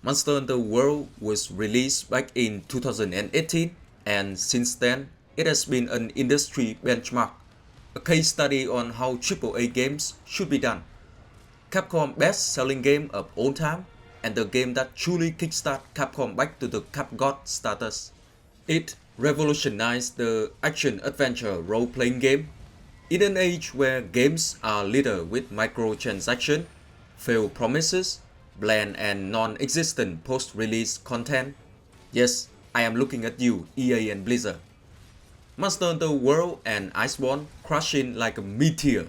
Monster Hunter World was released back in 2018, and since then, it has been an industry benchmark, a case study on how AAA games should be done. Capcom's best-selling game of all time, and the game that truly kickstarted Capcom back to the Capgod status. It revolutionized the action-adventure role-playing game. In an age where games are littered with microtransactions, failed promises, bland and non-existent post-release content. Yes, I am looking at you, EA and Blizzard. Monster Hunter World and Iceborne crashed in like a meteor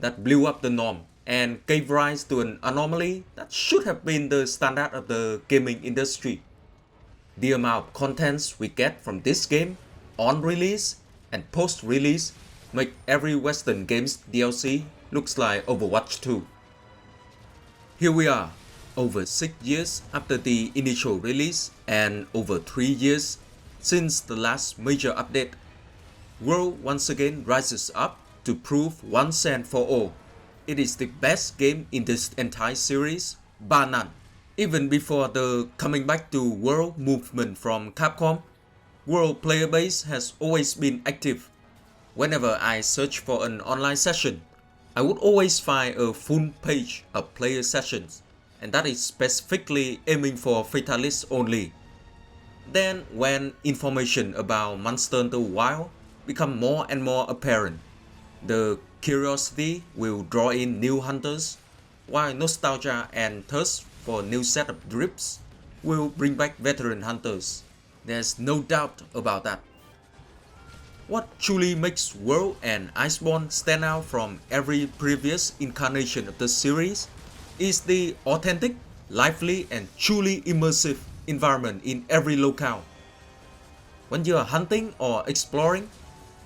that blew up the norm and gave rise to an anomaly that should have been the standard of the gaming industry. The amount of contents we get from this game, on release and post-release, make every Western game's DLC looks like Overwatch 2. Here we are, over 6 years after the initial release and over 3 years since the last major update. World once again rises up to prove once and for all it is the best game in this entire series, bar none. Even before the coming back to World movement from Capcom, World player base has always been active. Whenever I search for an online session, I would always find a full page of player sessions, and that is specifically aiming for fatalists only. Then when information about Monster Hunter Wilds become more and more apparent, the curiosity will draw in new hunters, while nostalgia and thirst for new set of drips will bring back veteran hunters. There's no doubt about that. What truly makes World and Iceborne stand out from every previous incarnation of the series is the authentic, lively and truly immersive environment in every locale. When you are hunting or exploring,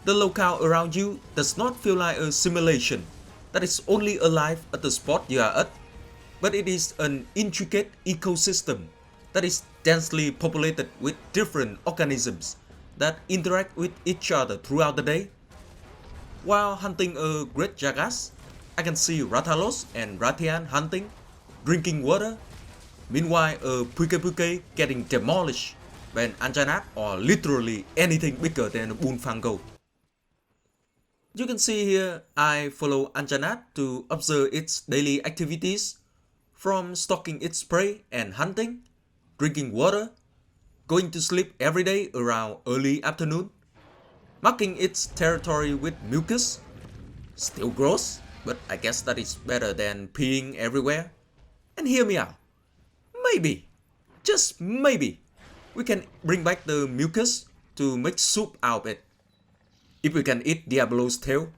the locale around you does not feel like a simulation that is only alive at the spot you are at, but it is an intricate ecosystem that is densely populated with different organisms that interact with each other throughout the day. While hunting a great jackass, I can see Rathalos and Rathian hunting, drinking water. Meanwhile, a Puke getting demolished by an Anjanat or literally anything bigger than a Boonfango. You can see here I follow Anjanat to observe its daily activities, from stalking its prey and hunting, drinking water, going to sleep every day around early afternoon, marking its territory with mucus. Still gross, but I guess that is better than peeing everywhere. And hear me out. Maybe, just maybe, we can bring back the mucus to make soup out of it. If we can eat Diablo's tail,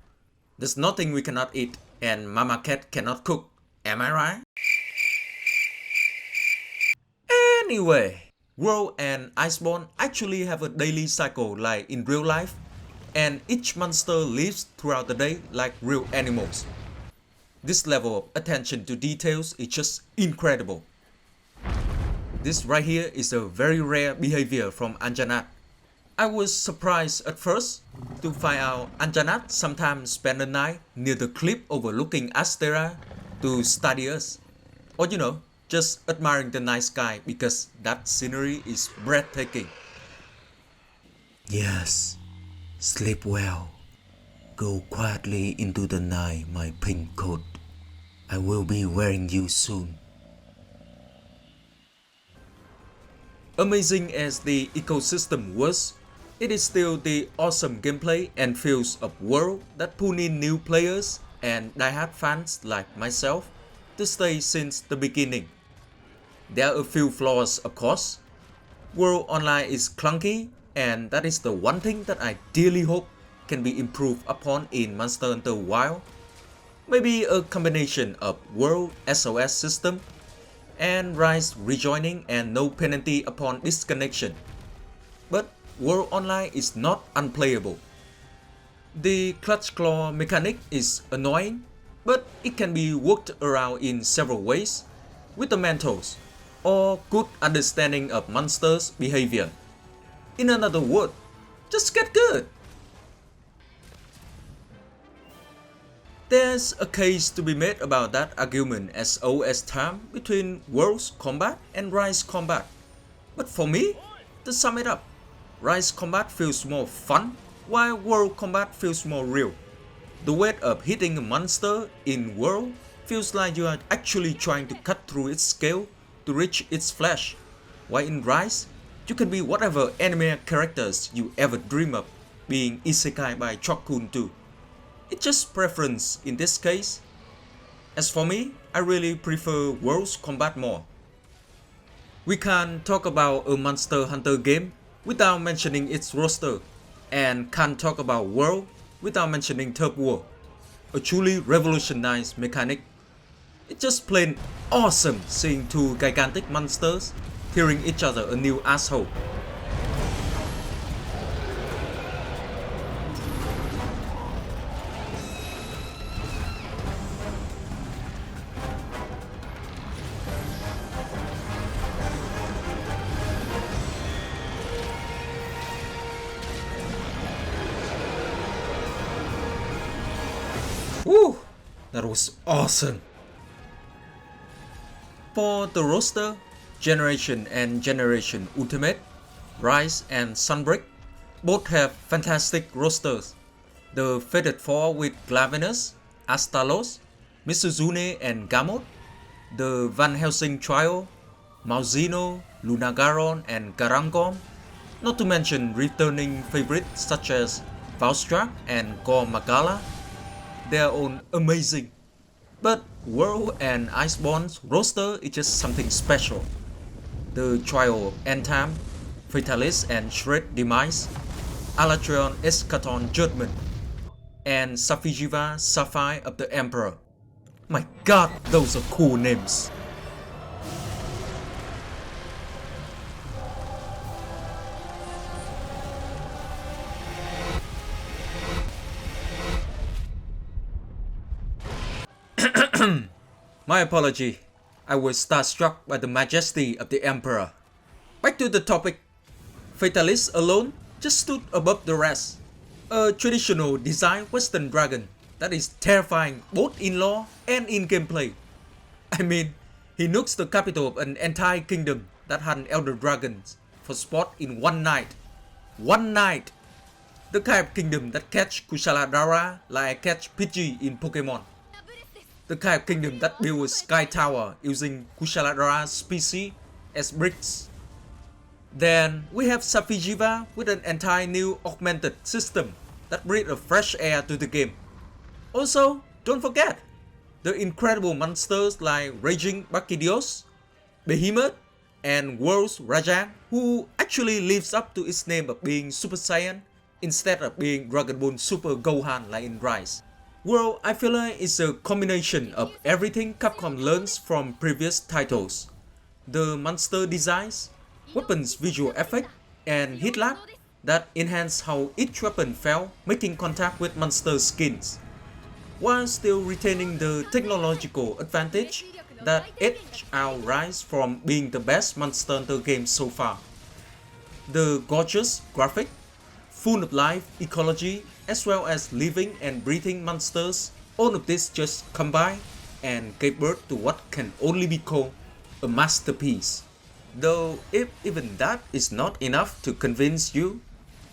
there's nothing we cannot eat and Mama Cat cannot cook. Am I right? Anyway, World and Iceborne actually have a daily cycle like in real life, and each monster lives throughout the day like real animals. This level of attention to details is just incredible. This right here is a very rare behavior from Anjanat. I was surprised at first to find out Anjanat sometimes spend the night near the cliff overlooking Astera to study us. Or just admiring the night sky because that scenery is breathtaking. Yes, sleep well. Go quietly into the night, my pink coat. I will be wearing you soon. Amazing as the ecosystem was, it is still the awesome gameplay and feels of World that pull in new players and diehard fans like myself to stay since the beginning. There are a few flaws, of course. World Online is clunky, and that is the one thing that I dearly hope can be improved upon in Monster Hunter Wilds. Maybe a combination of World SOS system and Rise rejoining and no penalty upon disconnection. But World Online is not unplayable. The clutch claw mechanic is annoying, but it can be worked around in several ways with the mentors or good understanding of monsters' behavior. In another word, just get good. There's a case to be made about that argument as old as time between World's Combat and Rise Combat. But for me, to sum it up, Rise Combat feels more fun, while World Combat feels more real. The weight of hitting a monster in World feels like you are actually trying to cut through its scale to reach its flesh, while in Rise, you can be whatever anime characters you ever dream of being isekai by Chokun too. It's just preference in this case. As for me, I really prefer World's Combat more. We can't talk about a Monster Hunter game without mentioning its roster, and can't talk about World without mentioning Turf War, a truly revolutionized mechanic. It's just plain awesome seeing two gigantic monsters tearing each other a new asshole. Woo! That was awesome! For the roster, Generation and Generation Ultimate, Rise and Sunbreak both have fantastic rosters. The Fated Four with Glavenus, Astalos, Mizuzune and Gamot, the Van Helsing Trio, Malzeno, Lunagaron and Garangom, not to mention returning favorites such as Valstrak and Gore Magala. They are all amazing. But World and Iceborne's roster is just something special. The trio of Anthem, Fatalis and Shred Demise, Alatreon Eschaton Judgment, and Safijiva Sapphire of the Emperor. My god, those are cool names. My apology, I was starstruck by the majesty of the Emperor. Back to the topic. Fatalis alone just stood above the rest. A traditional design Western dragon that is terrifying both in lore and in gameplay. I mean, he nukes the capital of an entire kingdom that had elder dragons for sport in one night. One night! The kind of kingdom that catch Kushaladhara like I catch Pidgey in Pokemon. The kind of kingdom that built a sky tower using Kushaladhara's species as bricks. Then we have Safijiva with an entire new augmented system that breathes a fresh air to the game. Also, don't forget the incredible monsters like Raging Bakidios, Behemoth, and World's Rajan, who actually lives up to its name of being Super Saiyan instead of being Dragon Ball Super Gohan like in Rise. World, I feel like it's a combination of everything Capcom learns from previous titles. The monster designs, weapons visual effect, and hit lag that enhance how each weapon felt making contact with monster skins, while still retaining the technological advantage that edged out Rise from being the best Monster Hunter game so far. The gorgeous graphic, full of life, ecology, as well as living and breathing monsters, all of this just combined and gave birth to what can only be called a masterpiece. Though if even that is not enough to convince you,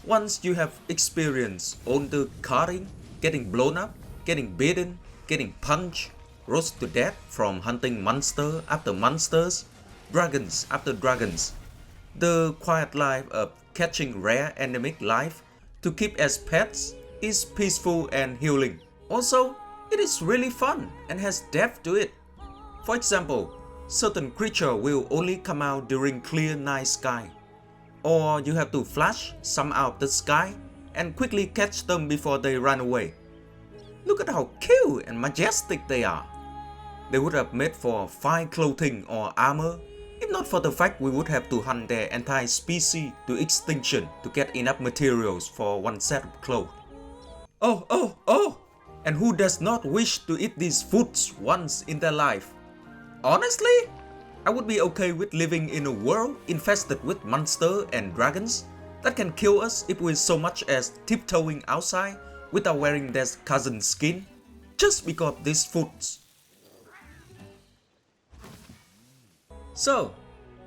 once you have experienced all the cutting, getting blown up, getting beaten, getting punched, roast to death from hunting monster after monsters, dragons after dragons, the quiet life of catching rare endemic life to keep as pets is peaceful and healing. Also, it is really fun and has depth to it. For example, certain creatures will only come out during clear night sky, or you have to flash some out of the sky and quickly catch them before they run away. Look at how cute and majestic they are. They would have made for fine clothing or armor, if not for the fact we would have to hunt their entire species to extinction to get enough materials for one set of clothes. Oh! And who does not wish to eat these foods once in their life? Honestly, I would be okay with living in a world infested with monsters and dragons that can kill us if we so much as tiptoeing outside without wearing their cousin's skin. just because of these foods. So,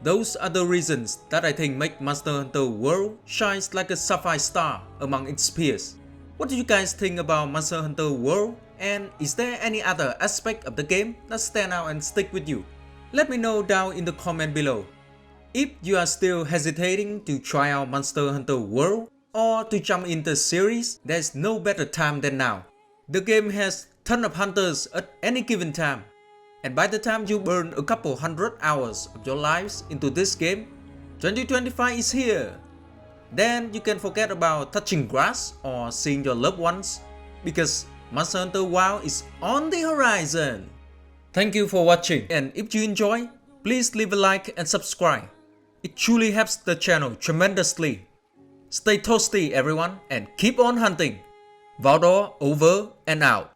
those are the reasons that I think make Monster Hunter World shines like a sapphire star among its peers. What do you guys think about Monster Hunter World? And is there any other aspect of the game that stand out and stick with you? Let me know down in the comment below. If you are still hesitating to try out Monster Hunter World or to jump in the series, there's no better time than now. The game has tons of hunters at any given time. And by the time you burn a couple hundred hours of your lives into this game, 2025 is here. Then you can forget about touching grass or seeing your loved ones, because Monster Hunter World is on the horizon. Thank you for watching, and if you enjoy, please leave a like and subscribe. It truly helps the channel tremendously. Stay toasty everyone, and keep on hunting. Valdor over and out.